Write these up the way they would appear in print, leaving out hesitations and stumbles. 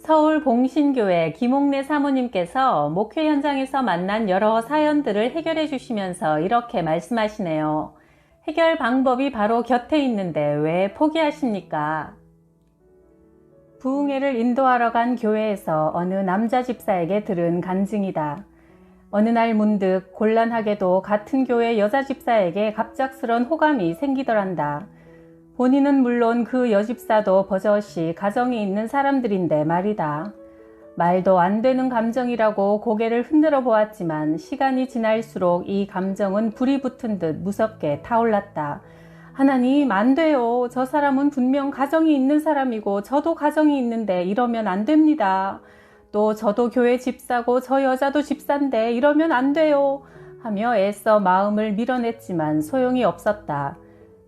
서울 봉신교회 김옥래 사모님께서 목회 현장에서 만난 여러 사연들을 해결해 주시면서 이렇게 말씀하시네요. 해결 방법이 바로 곁에 있는데 왜 포기하십니까? 부흥회를 인도하러 간 교회에서 어느 남자 집사에게 들은 간증이다. 어느 날 문득 곤란하게도 같은 교회 여자 집사에게 갑작스런 호감이 생기더란다. 본인은 물론 그 여집사도 버젓이 가정이 있는 사람들인데 말이다. 말도 안 되는 감정이라고 고개를 흔들어 보았지만 시간이 지날수록 이 감정은 불이 붙은 듯 무섭게 타올랐다. 하나님, 안 돼요. 저 사람은 분명 가정이 있는 사람이고 저도 가정이 있는데 이러면 안 됩니다. 또 저도 교회 집사고 저 여자도 집사인데 이러면 안 돼요. 하며 애써 마음을 밀어냈지만 소용이 없었다.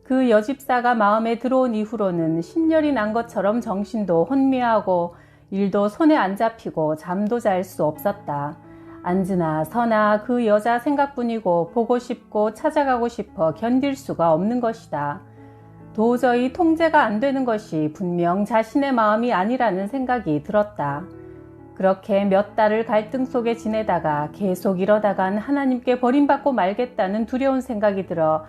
그 여집사가 마음에 들어온 이후로는 신열이 난 것처럼 정신도 혼미하고 일도 손에 안 잡히고 잠도 잘 수 없었다. 앉으나 서나 그 여자 생각뿐이고 보고 싶고 찾아가고 싶어 견딜 수가 없는 것이다. 도저히 통제가 안 되는 것이 분명 자신의 마음이 아니라는 생각이 들었다. 그렇게 몇 달을 갈등 속에 지내다가 계속 이러다간 하나님께 버림받고 말겠다는 두려운 생각이 들어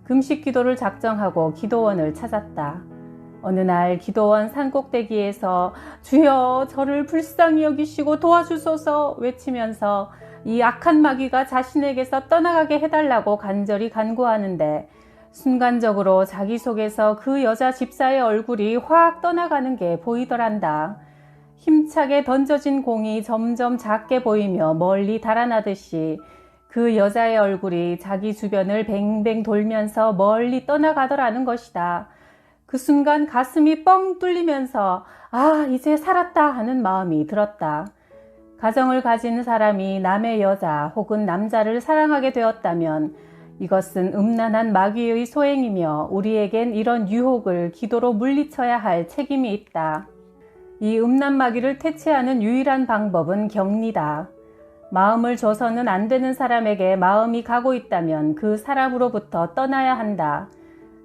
금식 기도를 작정하고 기도원을 찾았다. 어느 날 기도원 산꼭대기에서 주여 저를 불쌍히 여기시고 도와주소서 외치면서 이 악한 마귀가 자신에게서 떠나가게 해달라고 간절히 간구하는데 순간적으로 자기 속에서 그 여자 집사의 얼굴이 확 떠나가는 게 보이더란다. 힘차게 던져진 공이 점점 작게 보이며 멀리 달아나듯이 그 여자의 얼굴이 자기 주변을 뱅뱅 돌면서 멀리 떠나가더라는 것이다. 그 순간 가슴이 뻥 뚫리면서 아, 이제 살았다 하는 마음이 들었다. 가정을 가진 사람이 남의 여자 혹은 남자를 사랑하게 되었다면 이것은 음란한 마귀의 소행이며 우리에겐 이런 유혹을 기도로 물리쳐야 할 책임이 있다. 이 음란 마귀를 퇴치하는 유일한 방법은 격리다. 마음을 줘서는 안 되는 사람에게 마음이 가고 있다면 그 사람으로부터 떠나야 한다.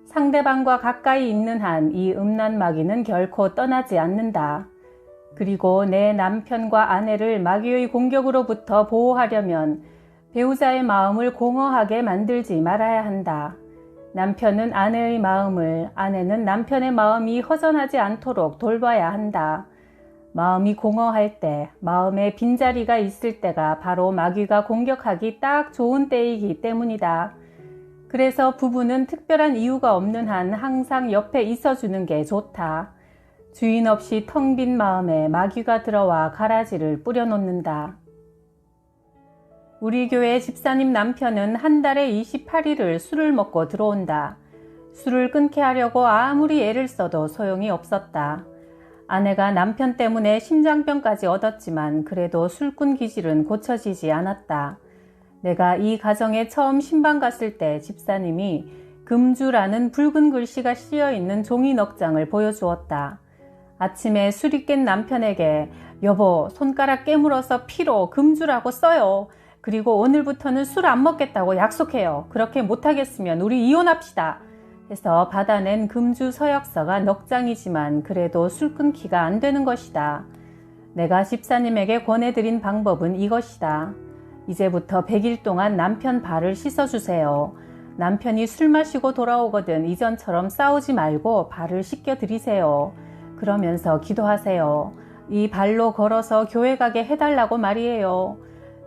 상대방과 가까이 있는 한 이 음란 마귀는 결코 떠나지 않는다. 그리고 내 남편과 아내를 마귀의 공격으로부터 보호하려면 배우자의 마음을 공허하게 만들지 말아야 한다. 남편은 아내의 마음을, 아내는 남편의 마음이 허전하지 않도록 돌봐야 한다. 마음이 공허할 때, 마음에 빈자리가 있을 때가 바로 마귀가 공격하기 딱 좋은 때이기 때문이다. 그래서 부부는 특별한 이유가 없는 한 항상 옆에 있어주는 게 좋다. 주인 없이 텅 빈 마음에 마귀가 들어와 가라지를 뿌려놓는다. 우리 교회 집사님 남편은 한 달에 28일을 술을 먹고 들어온다. 술을 끊게 하려고 아무리 애를 써도 소용이 없었다. 아내가 남편 때문에 심장병까지 얻었지만 그래도 술꾼 기질은 고쳐지지 않았다. 내가 이 가정에 처음 신방 갔을 때 집사님이 금주라는 붉은 글씨가 씌어있는 종이 넉장을 보여주었다. 아침에 술이 깬 남편에게 여보, 손가락 깨물어서 피로 금주라고 써요. 그리고 오늘부터는 술 안 먹겠다고 약속해요. 그렇게 못하겠으면 우리 이혼합시다. 해서 받아낸 금주 서약서가 넉장이지만 그래도 술 끊기가 안 되는 것이다. 내가 집사님에게 권해드린 방법은 이것이다. 이제부터 100일 동안 남편 발을 씻어주세요. 남편이 술 마시고 돌아오거든 이전처럼 싸우지 말고 발을 씻겨드리세요. 그러면서 기도하세요. 이 발로 걸어서 교회 가게 해달라고 말이에요.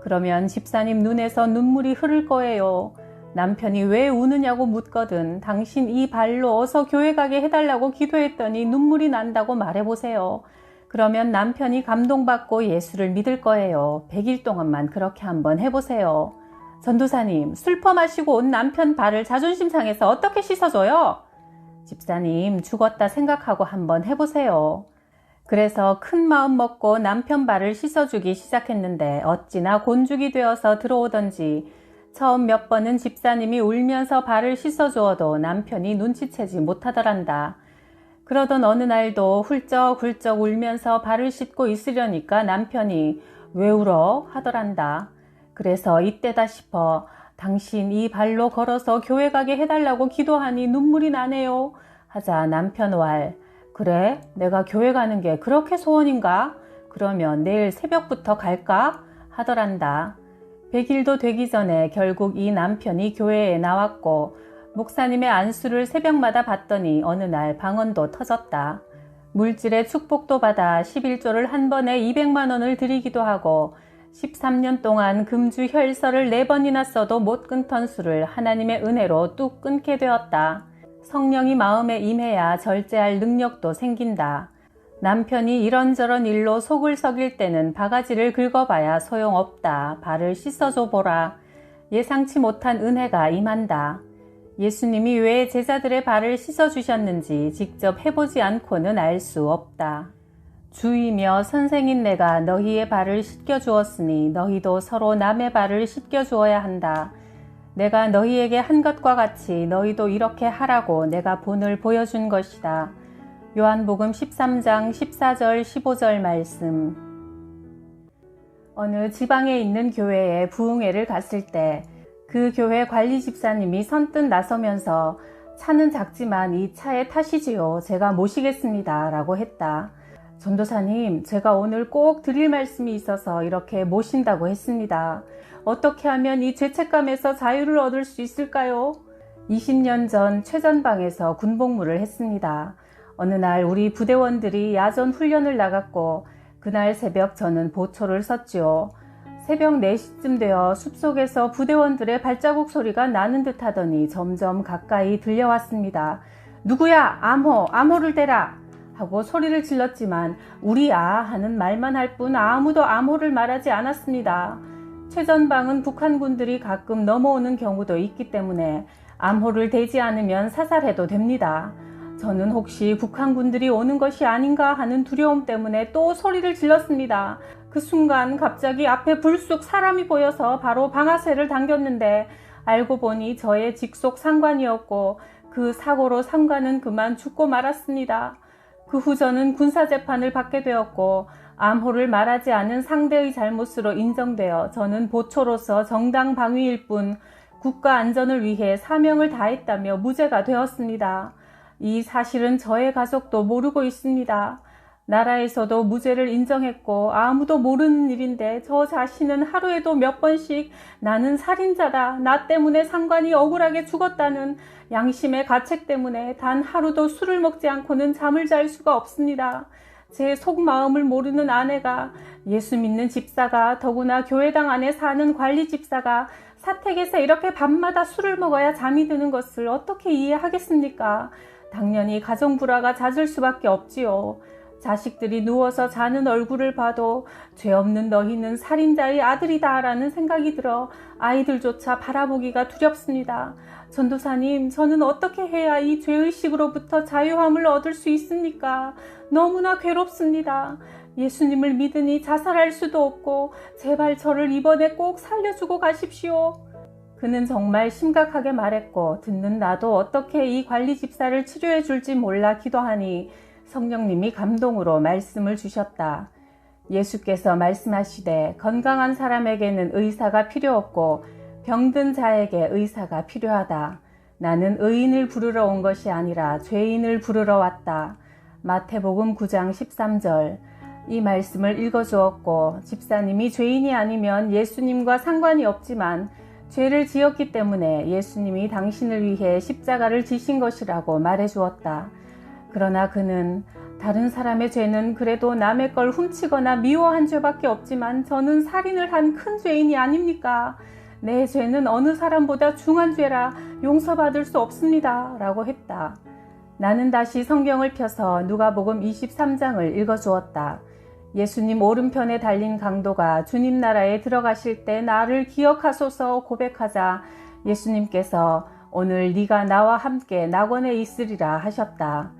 그러면 집사님 눈에서 눈물이 흐를 거예요. 남편이 왜 우느냐고 묻거든 당신 이 발로 어서 교회 가게 해달라고 기도했더니 눈물이 난다고 말해보세요. 그러면 남편이 감동받고 예수를 믿을 거예요. 100일 동안만 그렇게 한번 해보세요. 전도사님, 술 퍼마시고 온 남편 발을 자존심 상해서 어떻게 씻어줘요? 집사님, 죽었다 생각하고 한번 해보세요. 그래서 큰 마음 먹고 남편 발을 씻어주기 시작했는데 어찌나 곤죽이 되어서 들어오던지 처음 몇 번은 집사님이 울면서 발을 씻어주어도 남편이 눈치채지 못하더란다. 그러던 어느 날도 훌쩍훌쩍 울면서 발을 씻고 있으려니까 남편이 왜 울어? 하더란다. 그래서 이때다 싶어 당신 이 발로 걸어서 교회 가게 해달라고 기도하니 눈물이 나네요. 하자 남편 왈 그래? 내가 교회 가는 게 그렇게 소원인가? 그러면 내일 새벽부터 갈까? 하더란다. 100일도 되기 전에 결국 이 남편이 교회에 나왔고 목사님의 안수를 새벽마다 받더니 어느 날 방언도 터졌다. 물질의 축복도 받아 11조를 한 번에 200만 원을 드리기도 하고 13년 동안 금주 혈서를 4번이나 써도 못 끊던 수를 하나님의 은혜로 뚝 끊게 되었다. 성령이 마음에 임해야 절제할 능력도 생긴다. 남편이 이런저런 일로 속을 썩일 때는 바가지를 긁어봐야 소용없다. 발을 씻어줘 보라. 예상치 못한 은혜가 임한다. 예수님이 왜 제자들의 발을 씻어주셨는지 직접 해보지 않고는 알 수 없다. 주이며 선생인 내가 너희의 발을 씻겨주었으니 너희도 서로 남의 발을 씻겨주어야 한다. 내가 너희에게 한 것과 같이 너희도 이렇게 하라고 내가 본을 보여준 것이다. 요한복음 13장 14절 15절 말씀. 어느 지방에 있는 교회에 부흥회를 갔을 때 그 교회 관리 집사님이 선뜻 나서면서 차는 작지만 이 차에 타시지요. 제가 모시겠습니다. 라고 했다. 전도사님, 제가 오늘 꼭 드릴 말씀이 있어서 이렇게 모신다고 했습니다. 어떻게 하면 이 죄책감에서 자유를 얻을 수 있을까요? 20년 전 최전방에서 군복무를 했습니다. 어느 날 우리 부대원들이 야전 훈련을 나갔고 그날 새벽 저는 보초를 섰지요. 새벽 4시쯤 되어 숲속에서 부대원들의 발자국 소리가 나는 듯 하더니 점점 가까이 들려왔습니다. 누구야? 암호를 대라! 하고 소리를 질렀지만 우리야 하는 말만 할 뿐 아무도 암호를 말하지 않았습니다. 최전방은 북한군들이 가끔 넘어오는 경우도 있기 때문에 암호를 대지 않으면 사살해도 됩니다. 저는 혹시 북한군들이 오는 것이 아닌가 하는 두려움 때문에 또 소리를 질렀습니다. 그 순간 갑자기 앞에 불쑥 사람이 보여서 바로 방아쇠를 당겼는데 알고 보니 저의 직속 상관이었고 그 사고로 상관은 그만 죽고 말았습니다. 그 후 저는 군사재판을 받게 되었고 암호를 말하지 않은 상대의 잘못으로 인정되어 저는 보초로서 정당 방위일 뿐 국가 안전을 위해 사명을 다했다며 무죄가 되었습니다. 이 사실은 저의 가족도 모르고 있습니다. 나라에서도 무죄를 인정했고 아무도 모르는 일인데 저 자신은 하루에도 몇 번씩 나는 살인자다, 나 때문에 상관이 억울하게 죽었다는 양심의 가책 때문에 단 하루도 술을 먹지 않고는 잠을 잘 수가 없습니다. 제 속마음을 모르는 아내가, 예수 믿는 집사가, 더구나 교회당 안에 사는 관리 집사가 사택에서 이렇게 밤마다 술을 먹어야 잠이 드는 것을 어떻게 이해하겠습니까? 당연히 가정불화가 잦을 수밖에 없지요. 자식들이 누워서 자는 얼굴을 봐도 죄 없는 너희는 살인자의 아들이다 라는 생각이 들어 아이들조차 바라보기가 두렵습니다. 전도사님, 저는 어떻게 해야 이 죄의식으로부터 자유함을 얻을 수 있습니까? 너무나 괴롭습니다. 예수님을 믿으니 자살할 수도 없고 제발 저를 이번에 꼭 살려주고 가십시오. 그는 정말 심각하게 말했고 듣는 나도 어떻게 이 관리 집사를 치료해 줄지 몰라 기도하니 성령님이 감동으로 말씀을 주셨다. 예수께서 말씀하시되 건강한 사람에게는 의사가 필요 없고 병든 자에게 의사가 필요하다. 나는 의인을 부르러 온 것이 아니라 죄인을 부르러 왔다. 마태복음 9장 13절. 이 말씀을 읽어주었고 집사님이 죄인이 아니면 예수님과 상관이 없지만 죄를 지었기 때문에 예수님이 당신을 위해 십자가를 지신 것이라고 말해주었다. 그러나 그는 다른 사람의 죄는 그래도 남의 걸 훔치거나 미워한 죄밖에 없지만 저는 살인을 한 큰 죄인이 아닙니까? 내 죄는 어느 사람보다 중한 죄라 용서받을 수 없습니다. 라고 했다. 나는 다시 성경을 펴서 누가복음 23장을 읽어주었다. 예수님 오른편에 달린 강도가 주님 나라에 들어가실 때 나를 기억하소서 고백하자 예수님께서 오늘 네가 나와 함께 낙원에 있으리라 하셨다.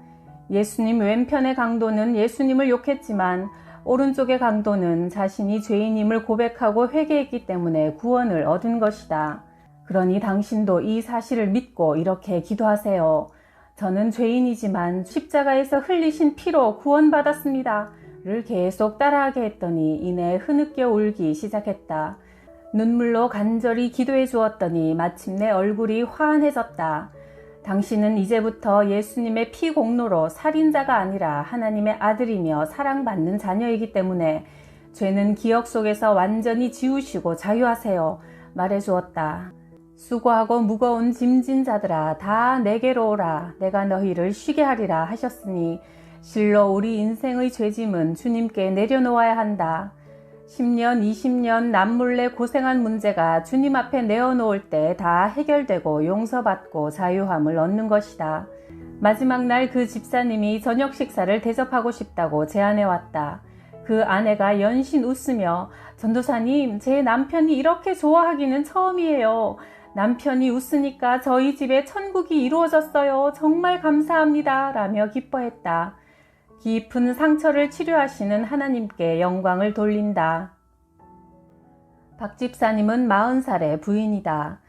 예수님 왼편의 강도는 예수님을 욕했지만 오른쪽의 강도는 자신이 죄인임을 고백하고 회개했기 때문에 구원을 얻은 것이다. 그러니 당신도 이 사실을 믿고 이렇게 기도하세요. 저는 죄인이지만 십자가에서 흘리신 피로 구원받았습니다. 를 계속 따라하게 했더니 이내 흐느껴 울기 시작했다. 눈물로 간절히 기도해 주었더니 마침내 얼굴이 환해졌다. 당신은 이제부터 예수님의 피 공로로 살인자가 아니라 하나님의 아들이며 사랑받는 자녀이기 때문에 죄는 기억 속에서 완전히 지우시고 자유하세요. 말해주었다. 수고하고 무거운 짐진 자들아 다 내게로 오라. 내가 너희를 쉬게 하리라 하셨으니 실로 우리 인생의 죄짐은 주님께 내려놓아야 한다. 10년, 20년 남몰래 고생한 문제가 주님 앞에 내어놓을 때 다 해결되고 용서받고 자유함을 얻는 것이다. 마지막 날 그 집사님이 저녁 식사를 대접하고 싶다고 제안해왔다. 그 아내가 연신 웃으며 전도사님, 제 남편이 이렇게 좋아하기는 처음이에요. 남편이 웃으니까 저희 집에 천국이 이루어졌어요. 정말 감사합니다. 라며 기뻐했다. 깊은 상처를 치료하시는 하나님께 영광을 돌린다. 박 집사님은 40살의 부인이다.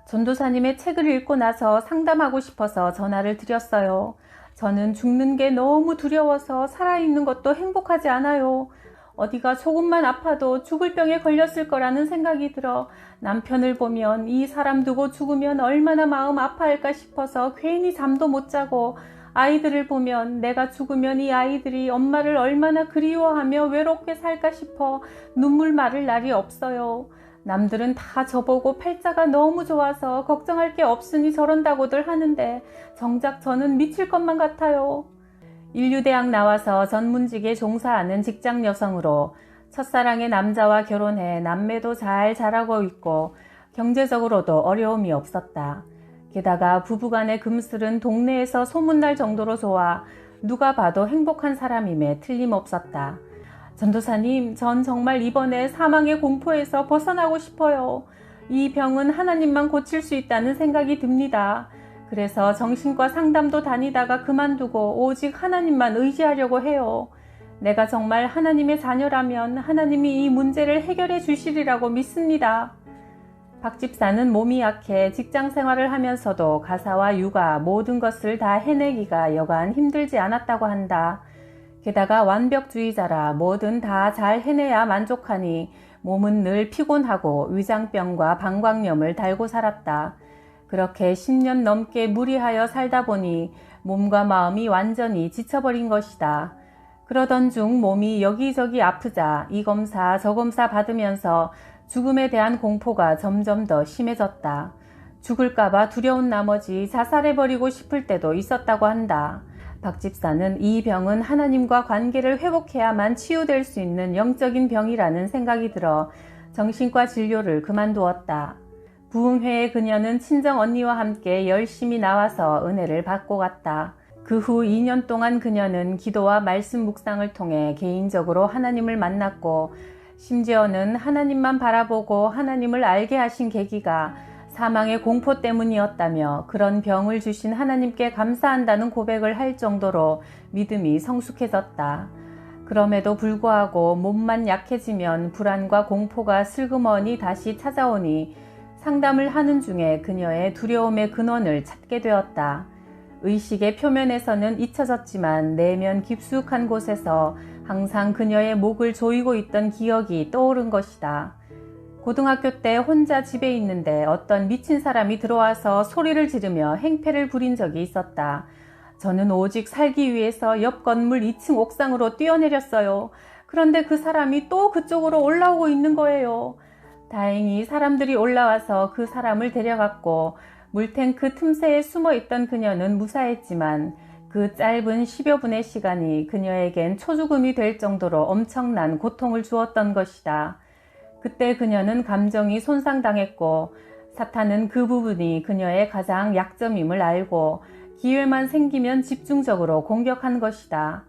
전도사님의 책을 읽고 나서 상담하고 싶어서 전화를 드렸어요. 저는 죽는 게 너무 두려워서 살아있는 것도 행복하지 않아요. 어디가 조금만 아파도 죽을 병에 걸렸을 거라는 생각이 들어 남편을 보면 이 사람 두고 죽으면 얼마나 마음 아파할까 싶어서 괜히 잠도 못 자고, 아이들을 보면 내가 죽으면 이 아이들이 엄마를 얼마나 그리워하며 외롭게 살까 싶어 눈물 마를 날이 없어요. 남들은 다 저보고 팔자가 너무 좋아서 걱정할 게 없으니 저런다고들 하는데 정작 저는 미칠 것만 같아요. 인류대학 나와서 전문직에 종사하는 직장 여성으로 첫사랑의 남자와 결혼해 남매도 잘 자라고 있고 경제적으로도 어려움이 없었다. 게다가 부부간의 금슬은 동네에서 소문날 정도로 좋아 누가 봐도 행복한 사람임에 틀림없었다. 전도사님, 전 정말 이번에 사망의 공포에서 벗어나고 싶어요. 이 병은 하나님만 고칠 수 있다는 생각이 듭니다. 그래서 정신과 상담도 다니다가 그만두고 오직 하나님만 의지하려고 해요. 내가 정말 하나님의 자녀라면 하나님이 이 문제를 해결해 주시리라고 믿습니다. 박 집사는 몸이 약해 직장 생활을 하면서도 가사와 육아 모든 것을 다 해내기가 여간 힘들지 않았다고 한다. 게다가 완벽주의자라 뭐든 다 잘 해내야 만족하니 몸은 늘 피곤하고 위장병과 방광염을 달고 살았다. 그렇게 10년 넘게 무리하여 살다 보니 몸과 마음이 완전히 지쳐버린 것이다. 그러던 중 몸이 여기저기 아프자 이 검사 저 검사 받으면서 죽음에 대한 공포가 점점 더 심해졌다. 죽을까봐 두려운 나머지 자살해버리고 싶을 때도 있었다고 한다. 박 집사는 이 병은 하나님과 관계를 회복해야만 치유될 수 있는 영적인 병이라는 생각이 들어 정신과 진료를 그만두었다. 부흥회에 그녀는 친정 언니와 함께 열심히 나와서 은혜를 받고 갔다. 그 후 2년 동안 그녀는 기도와 말씀 묵상을 통해 개인적으로 하나님을 만났고, 심지어는 하나님만 바라보고 하나님을 알게 하신 계기가 사망의 공포 때문이었다며 그런 병을 주신 하나님께 감사한다는 고백을 할 정도로 믿음이 성숙해졌다. 그럼에도 불구하고 몸만 약해지면 불안과 공포가 슬그머니 다시 찾아오니 상담을 하는 중에 그녀의 두려움의 근원을 찾게 되었다. 의식의 표면에서는 잊혀졌지만 내면 깊숙한 곳에서 항상 그녀의 목을 조이고 있던 기억이 떠오른 것이다. 고등학교 때 혼자 집에 있는데 어떤 미친 사람이 들어와서 소리를 지르며 행패를 부린 적이 있었다. 저는 오직 살기 위해서 옆 건물 2층 옥상으로 뛰어내렸어요. 그런데 그 사람이 또 그쪽으로 올라오고 있는 거예요. 다행히 사람들이 올라와서 그 사람을 데려갔고, 물탱크 틈새에 숨어있던 그녀는 무사했지만 그 짧은 10여 분의 시간이 그녀에겐 초죽음이 될 정도로 엄청난 고통을 주었던 것이다. 그때 그녀는 감정이 손상당했고, 사탄은 그 부분이 그녀의 가장 약점임을 알고 기회만 생기면 집중적으로 공격한 것이다.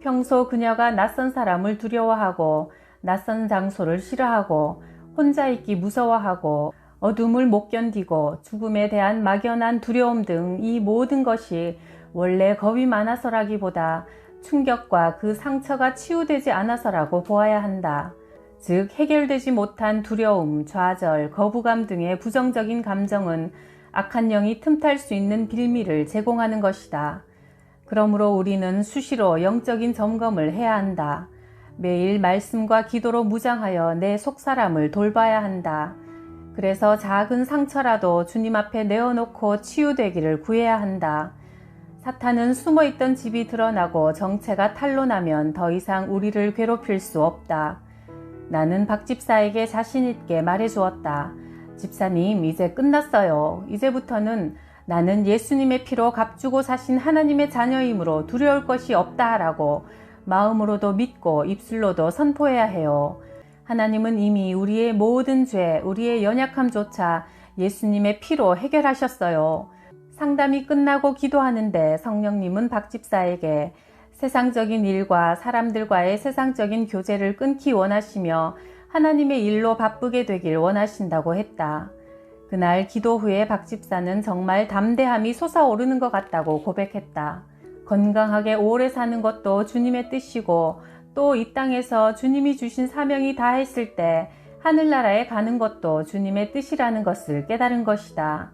평소 그녀가 낯선 사람을 두려워하고 낯선 장소를 싫어하고 혼자 있기 무서워하고 어둠을 못 견디고 죽음에 대한 막연한 두려움 등 이 모든 것이 원래 겁이 많아서라기보다 충격과 그 상처가 치유되지 않아서라고 보아야 한다. 즉 해결되지 못한 두려움, 좌절, 거부감 등의 부정적인 감정은 악한 영이 틈탈 수 있는 빌미를 제공하는 것이다. 그러므로 우리는 수시로 영적인 점검을 해야 한다. 매일 말씀과 기도로 무장하여 내 속사람을 돌봐야 한다. 그래서 작은 상처라도 주님 앞에 내어놓고 치유되기를 구해야 한다. 사탄은 숨어있던 집이 드러나고 정체가 탄로나면 더 이상 우리를 괴롭힐 수 없다. 나는 박 집사에게 자신있게 말해주었다. 집사님, 이제 끝났어요. 이제부터는 나는 예수님의 피로 값주고 사신 하나님의 자녀이므로 두려울 것이 없다라고 마음으로도 믿고 입술로도 선포해야 해요. 하나님은 이미 우리의 모든 죄, 우리의 연약함조차 예수님의 피로 해결하셨어요. 상담이 끝나고 기도하는데 성령님은 박 집사에게 세상적인 일과 사람들과의 세상적인 교제를 끊기 원하시며 하나님의 일로 바쁘게 되길 원하신다고 했다. 그날 기도 후에 박 집사는 정말 담대함이 솟아오르는 것 같다고 고백했다. 건강하게 오래 사는 것도 주님의 뜻이고 또 이 땅에서 주님이 주신 사명이 다했을 때 하늘나라에 가는 것도 주님의 뜻이라는 것을 깨달은 것이다.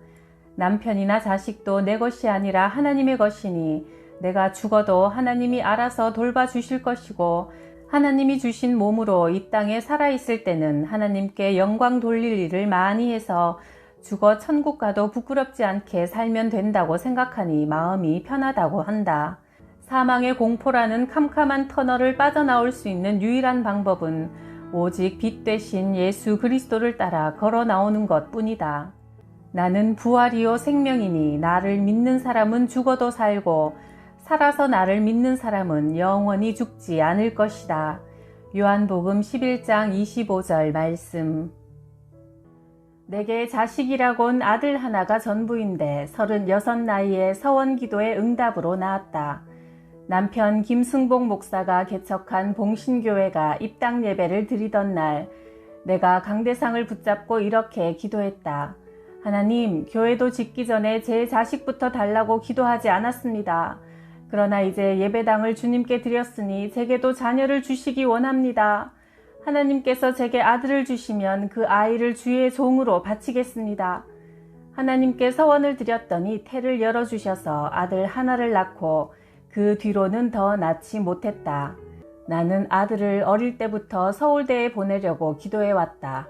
남편이나 자식도 내 것이 아니라 하나님의 것이니 내가 죽어도 하나님이 알아서 돌봐주실 것이고 하나님이 주신 몸으로 이 땅에 살아있을 때는 하나님께 영광 돌릴 일을 많이 해서 죽어 천국 가도 부끄럽지 않게 살면 된다고 생각하니 마음이 편하다고 한다. 사망의 공포라는 캄캄한 터널을 빠져나올 수 있는 유일한 방법은 오직 빛 되신 예수 그리스도를 따라 걸어 나오는 것 뿐이다. 나는 부활이요 생명이니 나를 믿는 사람은 죽어도 살고 살아서 나를 믿는 사람은 영원히 죽지 않을 것이다. 요한복음 11장 25절 말씀. 내게 자식이라곤 아들 하나가 전부인데 36 나이에 서원기도의 응답으로 낳았다. 남편 김승복 목사가 개척한 봉신교회가 입당 예배를 드리던 날 내가 강대상을 붙잡고 이렇게 기도했다. 하나님, 교회도 짓기 전에 제 자식부터 달라고 기도하지 않았습니다. 그러나 이제 예배당을 주님께 드렸으니 제게도 자녀를 주시기 원합니다. 하나님께서 제게 아들을 주시면 그 아이를 주의 종으로 바치겠습니다. 하나님께 서원을 드렸더니 태를 열어주셔서 아들 하나를 낳고 그 뒤로는 더 낳지 못했다. 나는 아들을 어릴 때부터 서울대에 보내려고 기도해왔다.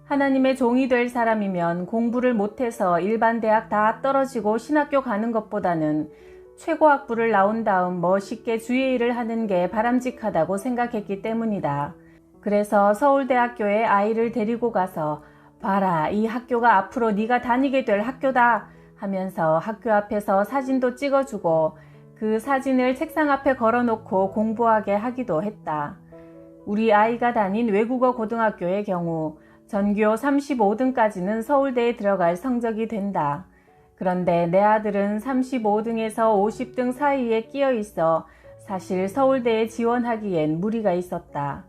하나님의 종이 될 사람이면 공부를 못해서 일반 대학 다 떨어지고 신학교 가는 것보다는 최고학부를 나온 다음 멋있게 주의 일을 하는 게 바람직하다고 생각했기 때문이다. 그래서 서울대학교에 아이를 데리고 가서 봐라, 이 학교가 앞으로 네가 다니게 될 학교다 하면서 학교 앞에서 사진도 찍어주고 그 사진을 책상 앞에 걸어놓고 공부하게 하기도 했다. 우리 아이가 다닌 외국어 고등학교의 경우 전교 35등까지는 서울대에 들어갈 성적이 된다. 그런데 내 아들은 35등에서 50등 사이에 끼어 있어 사실 서울대에 지원하기엔 무리가 있었다.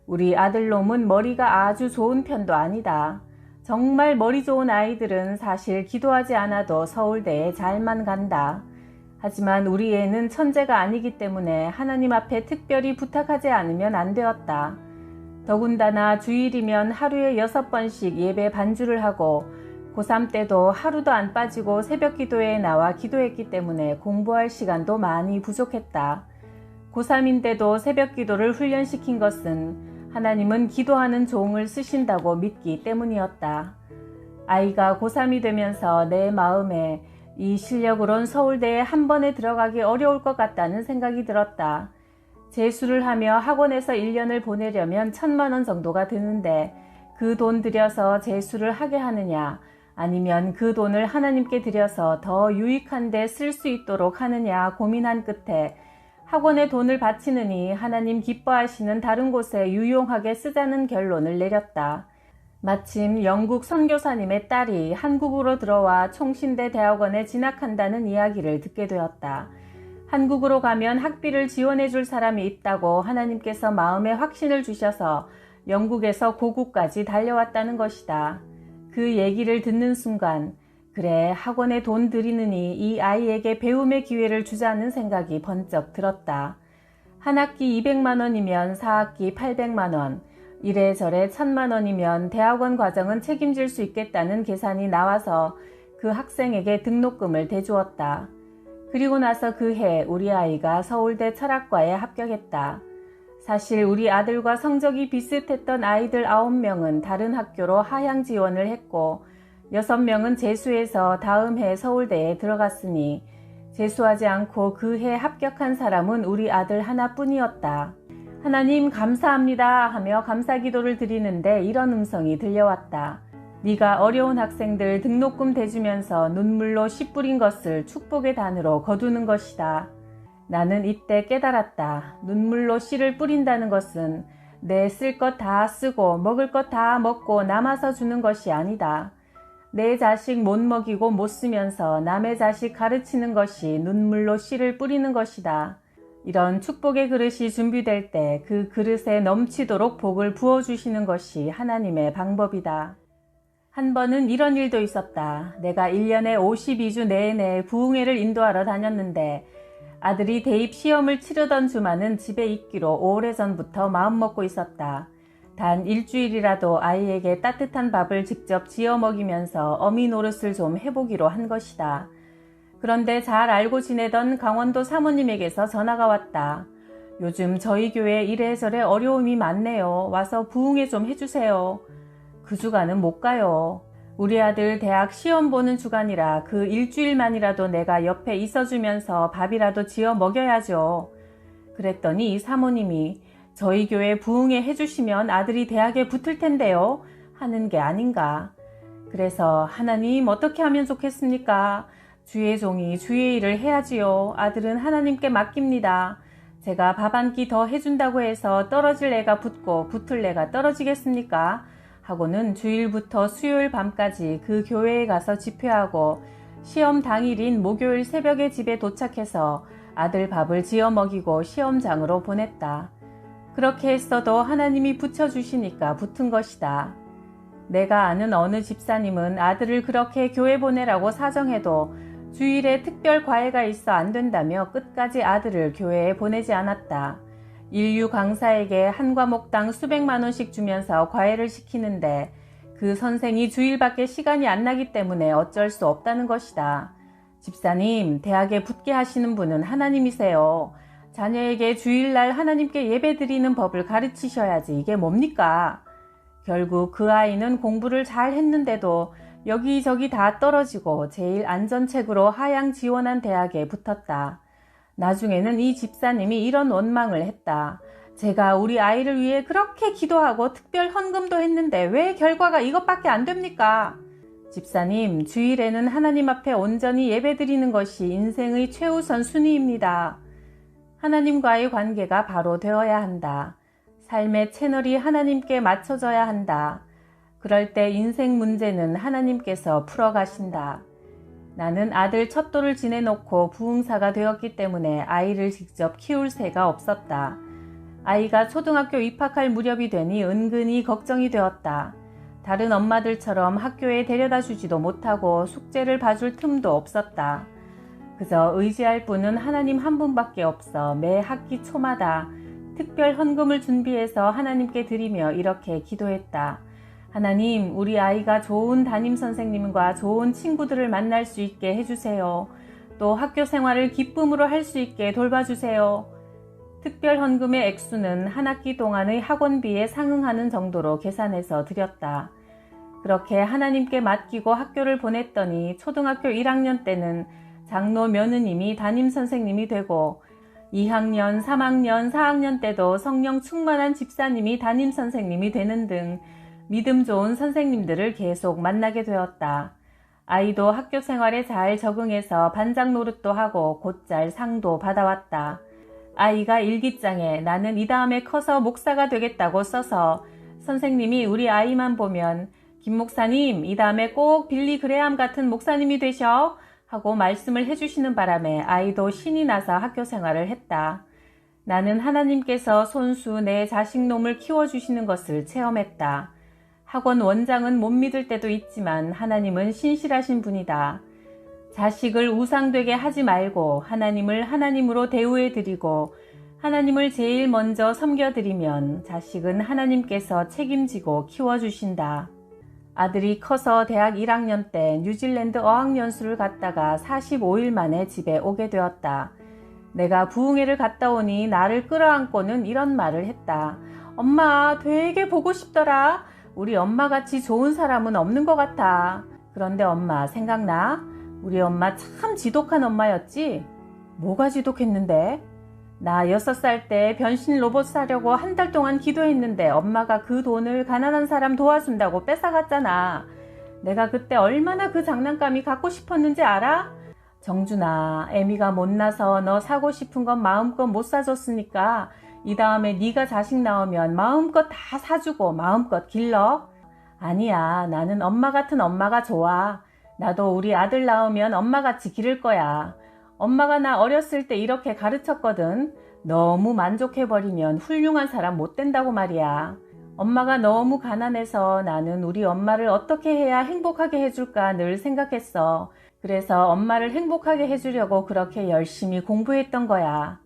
우리 아들놈은 머리가 아주 좋은 편도 아니다. 정말 머리 좋은 아이들은 사실 기도하지 않아도 서울대에 잘만 간다. 하지만 우리 애는 천재가 아니기 때문에 하나님 앞에 특별히 부탁하지 않으면 안 되었다. 더군다나 주일이면 하루에 6번씩 예배 반주를 하고 고3 때도 하루도 안 빠지고 새벽 기도회에 나와 기도했기 때문에 공부할 시간도 많이 부족했다. 고3인데도 새벽 기도를 훈련시킨 것은 하나님은 기도하는 종을 쓰신다고 믿기 때문이었다. 아이가 고3이 되면서 내 마음에 이 실력으론 서울대에 한 번에 들어가기 어려울 것 같다는 생각이 들었다. 재수를 하며 학원에서 1년을 보내려면 1,000만 원 정도가 드는데 그 돈 들여서 재수를 하게 하느냐 아니면 그 돈을 하나님께 들여서 더 유익한 데 쓸 수 있도록 하느냐 고민한 끝에 학원에 돈을 바치느니 하나님 기뻐하시는 다른 곳에 유용하게 쓰자는 결론을 내렸다. 마침 영국 선교사님의 딸이 한국으로 들어와 총신대 대학원에 진학한다는 이야기를 듣게 되었다. 한국으로 가면 학비를 지원해 줄 사람이 있다고 하나님께서 마음에 확신을 주셔서 영국에서 고국까지 달려왔다는 것이다. 그 얘기를 듣는 순간 그래, 학원에 돈 들이느니 이 아이에게 배움의 기회를 주자는 생각이 번쩍 들었다. 한 학기 200만 원이면 4학기 800만 원, 이래저래 1,000만 원이면 대학원 과정은 책임질 수 있겠다는 계산이 나와서 그 학생에게 등록금을 대주었다. 그리고 나서 그 해 우리 아이가 서울대 철학과에 합격했다. 사실 우리 아들과 성적이 비슷했던 아이들 9명은 다른 학교로 하향 지원을 했고 6명은 재수해서 다음 해 서울대에 들어갔으니 재수하지 않고 그 해 합격한 사람은 우리 아들 하나뿐이었다. 하나님 감사합니다 하며 감사기도를 드리는데 이런 음성이 들려왔다. 네가 어려운 학생들 등록금 대주면서 눈물로 씨 뿌린 것을 축복의 단으로 거두는 것이다. 나는 이때 깨달았다. 눈물로 씨를 뿌린다는 것은 내 쓸 것 다 쓰고 먹을 것 다 먹고 남아서 주는 것이 아니다. 내 자식 못 먹이고 못 쓰면서 남의 자식 가르치는 것이 눈물로 씨를 뿌리는 것이다. 이런 축복의 그릇이 준비될 때 그 그릇에 넘치도록 복을 부어주시는 것이 하나님의 방법이다. 한 번은 이런 일도 있었다. 내가 1년에 52주 내내 부흥회를 인도하러 다녔는데 아들이 대입 시험을 치르던 주만은 집에 있기로 오래전부터 마음먹고 있었다. 단 일주일이라도 아이에게 따뜻한 밥을 직접 지어 먹이면서 어미 노릇을 좀 해보기로 한 것이다. 그런데 잘 알고 지내던 강원도 사모님에게서 전화가 왔다. 요즘 저희 교회에 이래저래 어려움이 많네요. 와서 부흥회 좀 해주세요. 그 주간은 못 가요. 우리 아들 대학 시험 보는 주간이라 그 일주일만이라도 내가 옆에 있어주면서 밥이라도 지어 먹여야죠. 그랬더니 이 사모님이 저희 교회 부흥회 해주시면 아들이 대학에 붙을 텐데요 하는 게 아닌가. 그래서 하나님 어떻게 하면 좋겠습니까? 주의 종이 주의 일을 해야지요. 아들은 하나님께 맡깁니다. 제가 밥 한 끼 더 해준다고 해서 떨어질 애가 붙고 붙을 애가 떨어지겠습니까? 하고는 주일부터 수요일 밤까지 그 교회에 가서 집회하고 시험 당일인 목요일 새벽에 집에 도착해서 아들 밥을 지어 먹이고 시험장으로 보냈다. 그렇게 했어도 하나님이 붙여주시니까 붙은 것이다. 내가 아는 어느 집사님은 아들을 그렇게 교회 보내라고 사정해도 주일에 특별 과외가 있어 안 된다며 끝까지 아들을 교회에 보내지 않았다. 인류 강사에게 한 과목당 수백만 원씩 주면서 과외를 시키는데 그 선생이 주일밖에 시간이 안 나기 때문에 어쩔 수 없다는 것이다. 집사님, 대학에 붙게 하시는 분은 하나님이세요. 자녀에게 주일날 하나님께 예배드리는 법을 가르치셔야지 이게 뭡니까? 결국 그 아이는 공부를 잘 했는데도 여기저기 다 떨어지고 제일 안전책으로 하향 지원한 대학에 붙었다. 나중에는 이 집사님이 이런 원망을 했다. 제가 우리 아이를 위해 그렇게 기도하고 특별 헌금도 했는데 왜 결과가 이것밖에 안 됩니까? 집사님, 주일에는 하나님 앞에 온전히 예배드리는 것이 인생의 최우선 순위입니다. 하나님과의 관계가 바로 되어야 한다. 삶의 채널이 하나님께 맞춰져야 한다. 그럴 때 인생 문제는 하나님께서 풀어가신다. 나는 아들 첫돌을 지내놓고 부흥사가 되었기 때문에 아이를 직접 키울 새가 없었다. 아이가 초등학교 입학할 무렵이 되니 은근히 걱정이 되었다. 다른 엄마들처럼 학교에 데려다 주지도 못하고 숙제를 봐줄 틈도 없었다. 그저 의지할 분은 하나님 한 분밖에 없어 매 학기 초마다 특별 헌금을 준비해서 하나님께 드리며 이렇게 기도했다. 하나님, 우리 아이가 좋은 담임 선생님과 좋은 친구들을 만날 수 있게 해주세요. 또 학교 생활을 기쁨으로 할 수 있게 돌봐주세요. 특별 헌금의 액수는 한 학기 동안의 학원비에 상응하는 정도로 계산해서 드렸다. 그렇게 하나님께 맡기고 학교를 보냈더니 초등학교 1학년 때는 장로 며느님이 담임 선생님이 되고 2학년, 3학년, 4학년 때도 성령 충만한 집사님이 담임 선생님이 되는 등 믿음 좋은 선생님들을 계속 만나게 되었다. 아이도 학교 생활에 잘 적응해서 반장 노릇도 하고 곧잘 상도 받아왔다. 아이가 일기장에 나는 이 다음에 커서 목사가 되겠다고 써서 선생님이 우리 아이만 보면 김 목사님, 이 다음에 꼭 빌리 그레함 같은 목사님이 되셔 하고 말씀을 해주시는 바람에 아이도 신이 나서 학교 생활을 했다. 나는 하나님께서 손수 내 자식놈을 키워주시는 것을 체험했다. 학원 원장은 못 믿을 때도 있지만 하나님은 신실하신 분이다. 자식을 우상되게 하지 말고 하나님을 하나님으로 대우해드리고 하나님을 제일 먼저 섬겨드리면 자식은 하나님께서 책임지고 키워주신다. 아들이 커서 대학 1학년 때 뉴질랜드 어학연수를 갔다가 45일 만에 집에 오게 되었다. 내가 부흥회를 갔다 오니 나를 끌어안고는 이런 말을 했다. 엄마, 되게 보고 싶더라. 우리 엄마같이 좋은 사람은 없는 것 같아. 그런데 엄마 생각나? 우리 엄마 참 지독한 엄마였지? 뭐가 지독했는데? 나 6살 때 변신 로봇 사려고 한 달 동안 기도했는데 엄마가 그 돈을 가난한 사람 도와준다고 뺏어갔잖아. 내가 그때 얼마나 그 장난감이 갖고 싶었는지 알아? 정준아, 애미가 못나서 너 사고 싶은 건 마음껏 못 사줬으니까 이 다음에 네가 자식 나오면 마음껏 다 사주고 마음껏 길러. 아니야, 나는 엄마 같은 엄마가 좋아. 나도 우리 아들 나오면 엄마같이 기를 거야. 엄마가 나 어렸을 때 이렇게 가르쳤거든. 너무 만족해버리면 훌륭한 사람 못 된다고 말이야. 엄마가 너무 가난해서 나는 우리 엄마를 어떻게 해야 행복하게 해줄까 늘 생각했어. 그래서 엄마를 행복하게 해주려고 그렇게 열심히 공부했던 거야.